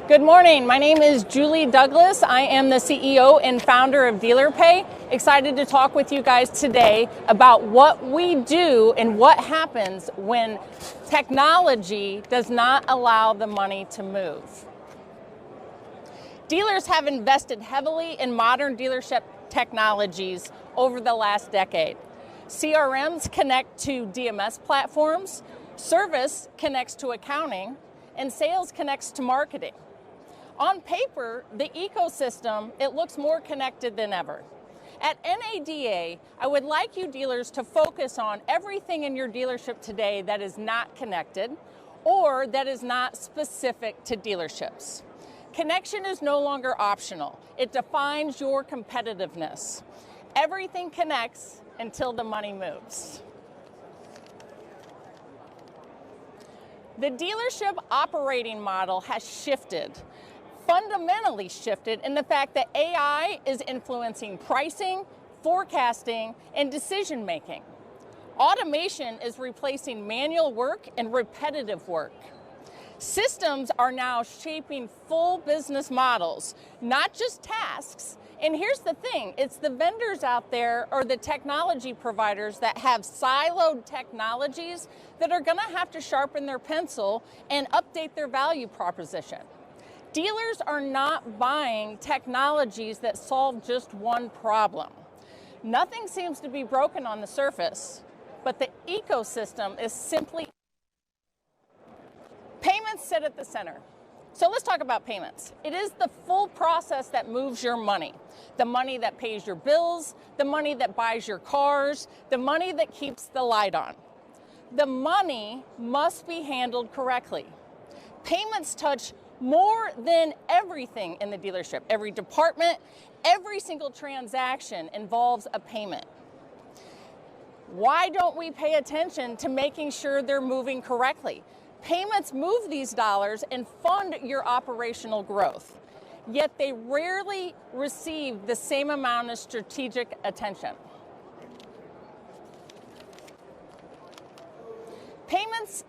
Good morning. My name is Julie Douglas. I am the CEO and founder of DealerPay. Excited to talk with you guys today about what we do and what happens when technology does not allow the money to move. Dealers have invested heavily in modern dealership technologies over the last decade. CRMs connect to DMS platforms, service connects to accounting, and sales connects to marketing. On paper, the ecosystem, it looks more connected than ever. At NADA, I would like you dealers to focus on everything in your dealership today that is not connected or that is not specific to dealerships. Connection is no longer optional. It defines your competitiveness. Everything connects until the money moves. The dealership operating model has shifted, fundamentally shifted, in the fact that AI is influencing pricing, forecasting, and decision making. Automation is replacing manual work and repetitive work. Systems are now shaping full business models, not just tasks. And here's the thing, it's the vendors out there or the technology providers that have siloed technologies that are gonna have to sharpen their pencil and update their value proposition. Dealers are not buying technologies that solve just one problem. Nothing seems to be broken on the surface, but the ecosystem is simply. Payments sit at the center. So let's talk about payments. It is the full process that moves your money. The money that pays your bills, the money that buys your cars, the money that keeps the light on. The money must be handled correctly. Payments touch more than everything in the dealership. Every department, every single transaction involves a payment. Why don't we pay attention to making sure they're moving correctly? Payments move these dollars and fund your operational growth, yet they rarely receive the same amount of strategic attention. Payments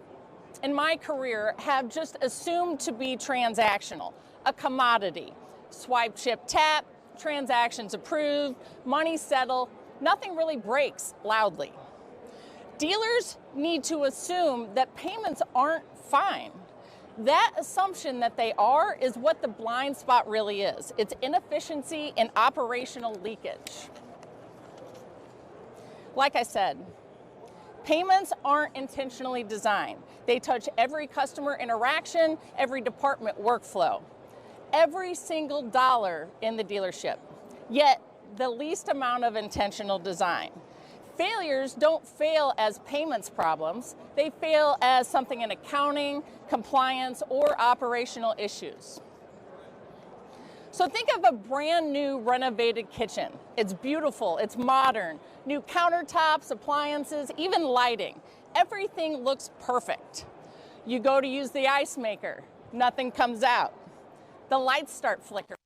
in my career have just assumed to be transactional, a commodity. Swipe, chip, tap, transactions approved, money settled, nothing really breaks loudly. Dealers need to assume that payments aren't fine. That assumption that they are is what the blind spot really is. It's inefficiency and operational leakage. Like I said, payments aren't intentionally designed. They touch every customer interaction, every department workflow, every single dollar in the dealership, yet the least amount of intentional design. Failures don't fail as payments problems. They fail as something in accounting, compliance, or operational issues. So think of a brand new renovated kitchen. It's beautiful, it's modern, new countertops, appliances, even lighting. Everything looks perfect. You go to use the ice maker, nothing comes out. The lights start flickering.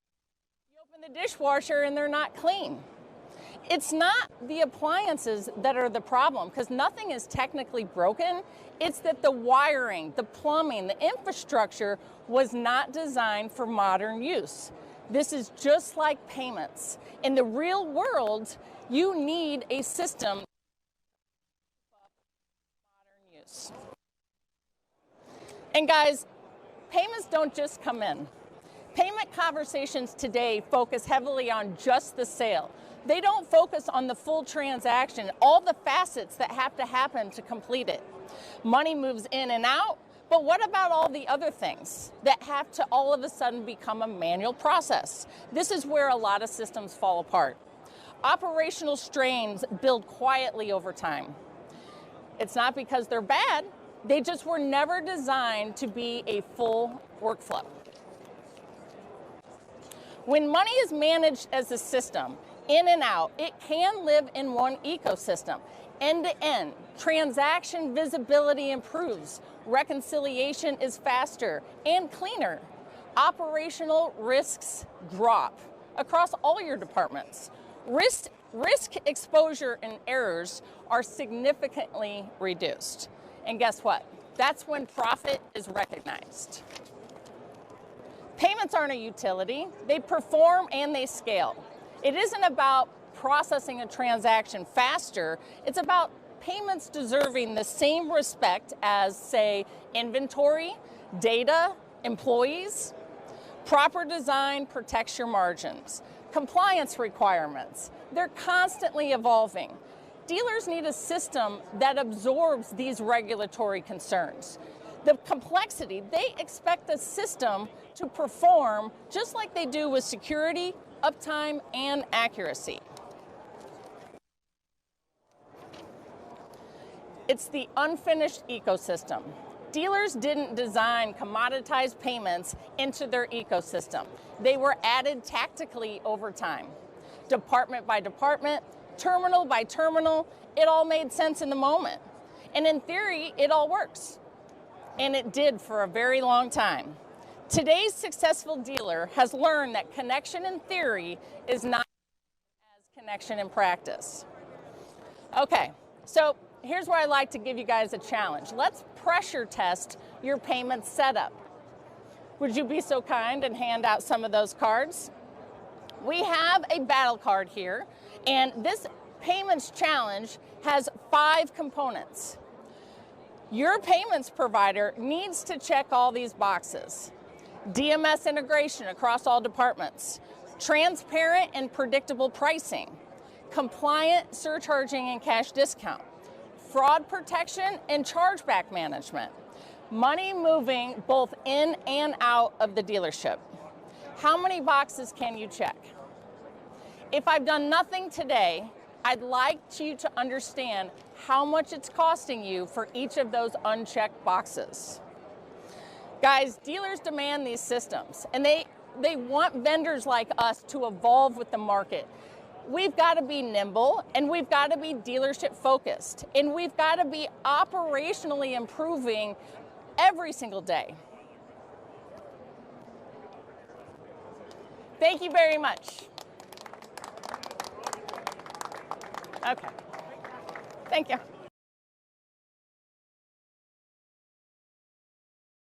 You open the dishwasher and they're not clean. It's not the appliances that are the problem, because nothing is technically broken. It's that the wiring, the plumbing, the infrastructure was not designed for modern use. This is just like payments. In the real world, you need a system for modern use. And guys, payments don't just come in. Payment conversations today focus heavily on just the sale. They don't focus on the full transaction, all the facets that have to happen to complete it. Money moves in and out, but what about all the other things that have to all of a sudden become a manual process? This is where a lot of systems fall apart. Operational strains build quietly over time. It's not because they're bad, they just were never designed to be a full workflow. When money is managed as a system, in and out, it can live in one ecosystem. End to end, transaction visibility improves, reconciliation is faster and cleaner. Operational risks drop across all your departments. Risk exposure and errors are significantly reduced. And guess what? That's when profit is recognized. Payments aren't a utility. They perform and they scale. It isn't about processing a transaction faster. It's about payments deserving the same respect as, say, inventory, data, employees. Proper design protects your margins. Compliance requirements, they're constantly evolving. Dealers need a system that absorbs these regulatory concerns. The complexity, they expect the system to perform just like they do with security, uptime, and accuracy. It's the unfinished ecosystem. Dealers didn't design commoditized payments into their ecosystem. They were added tactically over time. Department by department, terminal by terminal, it all made sense in the moment. And in theory, it all works. And it did for a very long time. Today's successful dealer has learned that connection in theory is not as connection in practice. Okay, so here's where I like to give you guys a challenge. Let's pressure test your payment setup. Would you be so kind and hand out some of those cards? We have a battle card here, and this payments challenge has 5 components. Your payments provider needs to check all these boxes. DMS integration across all departments, transparent and predictable pricing, compliant surcharging and cash discount, fraud protection and chargeback management, money moving both in and out of the dealership. How many boxes can you check? If I've done nothing today, I'd like you to understand how much it's costing you for each of those unchecked boxes. Guys, dealers demand these systems, and they want vendors like us to evolve with the market. We've got to be nimble, and we've got to be dealership focused, and we've got to be operationally improving every single day. Thank you very much. Okay. Thank you.